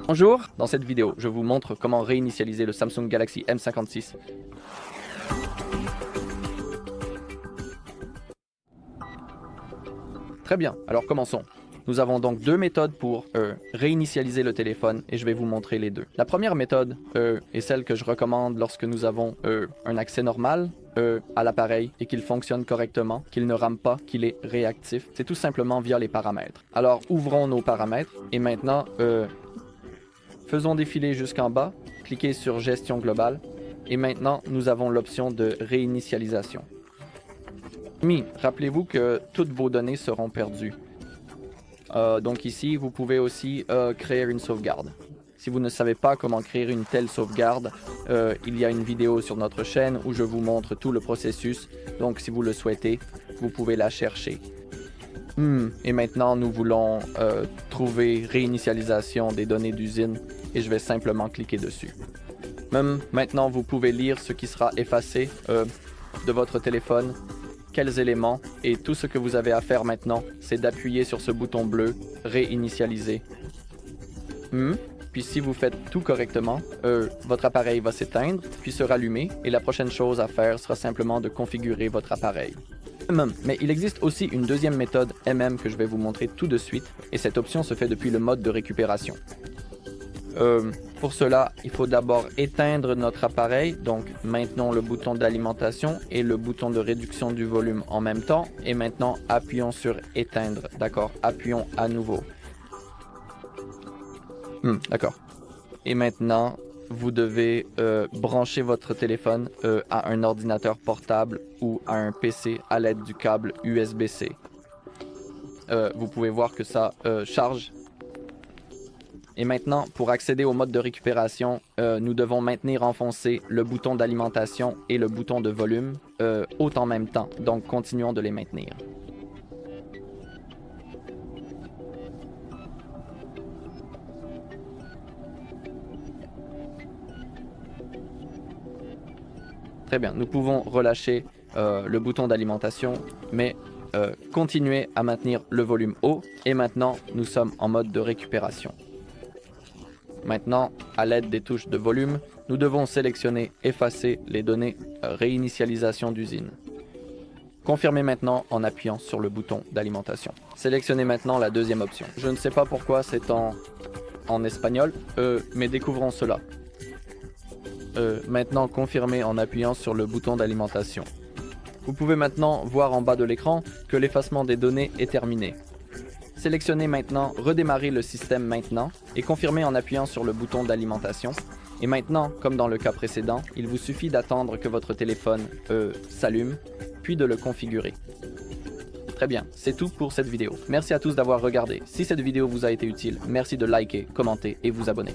Bonjour, dans cette vidéo, je vous montre comment réinitialiser le Samsung Galaxy M56. Très bien, alors commençons. Nous avons donc deux méthodes pour réinitialiser le téléphone et je vais vous montrer les deux. La première méthode est celle que je recommande lorsque nous avons un accès normal à l'appareil et qu'il fonctionne correctement, qu'il ne rame pas, qu'il est réactif. C'est tout simplement via les paramètres. Alors ouvrons nos paramètres et maintenant faisons défiler jusqu'en bas, cliquez sur Gestion globale et maintenant nous avons l'option de réinitialisation. Mais rappelez-vous que toutes vos données seront perdues. Donc ici, vous pouvez aussi créer une sauvegarde. Si vous ne savez pas comment créer une telle sauvegarde, il y a une vidéo sur notre chaîne où je vous montre tout le processus. Donc si vous le souhaitez, vous pouvez la chercher. Et maintenant, nous voulons trouver réinitialisation des données d'usine et je vais simplement cliquer dessus. Maintenant, vous pouvez lire ce qui sera effacé de votre téléphone, quels éléments, et tout ce que vous avez à faire maintenant, c'est d'appuyer sur ce bouton bleu, réinitialiser. Puis si vous faites tout correctement, votre appareil va s'éteindre, puis se rallumer, et la prochaine chose à faire sera simplement de configurer votre appareil. Mais il existe aussi une deuxième méthode MM que je vais vous montrer tout de suite, et cette option se fait depuis le mode de récupération. Pour cela, il faut d'abord éteindre notre appareil, donc maintenons le bouton d'alimentation et le bouton de réduction du volume en même temps, et maintenant appuyons sur éteindre, d'accord, appuyons à nouveau. D'accord. Et maintenant, vous devez brancher votre téléphone à un ordinateur portable ou à un PC à l'aide du câble USB-C. Vous pouvez voir que ça charge. Et maintenant, pour accéder au mode de récupération, nous devons maintenir enfoncé le bouton d'alimentation et le bouton de volume haut en même temps. Donc, continuons de les maintenir. Très bien, nous pouvons relâcher le bouton d'alimentation, mais continuer à maintenir le volume haut. Et maintenant, nous sommes en mode de récupération. Maintenant, à l'aide des touches de volume, nous devons sélectionner effacer les données réinitialisation d'usine. Confirmez maintenant en appuyant sur le bouton d'alimentation. Sélectionnez maintenant la deuxième option. Je ne sais pas pourquoi c'est en espagnol, mais découvrons cela. Maintenant, confirmez en appuyant sur le bouton d'alimentation. Vous pouvez maintenant voir en bas de l'écran que l'effacement des données est terminé. Sélectionnez maintenant redémarrer le système maintenant et confirmez en appuyant sur le bouton d'alimentation. Et maintenant, comme dans le cas précédent, il vous suffit d'attendre que votre téléphone s'allume, puis de le configurer. Très bien, c'est tout pour cette vidéo. Merci à tous d'avoir regardé. Si cette vidéo vous a été utile, merci de liker, commenter et vous abonner.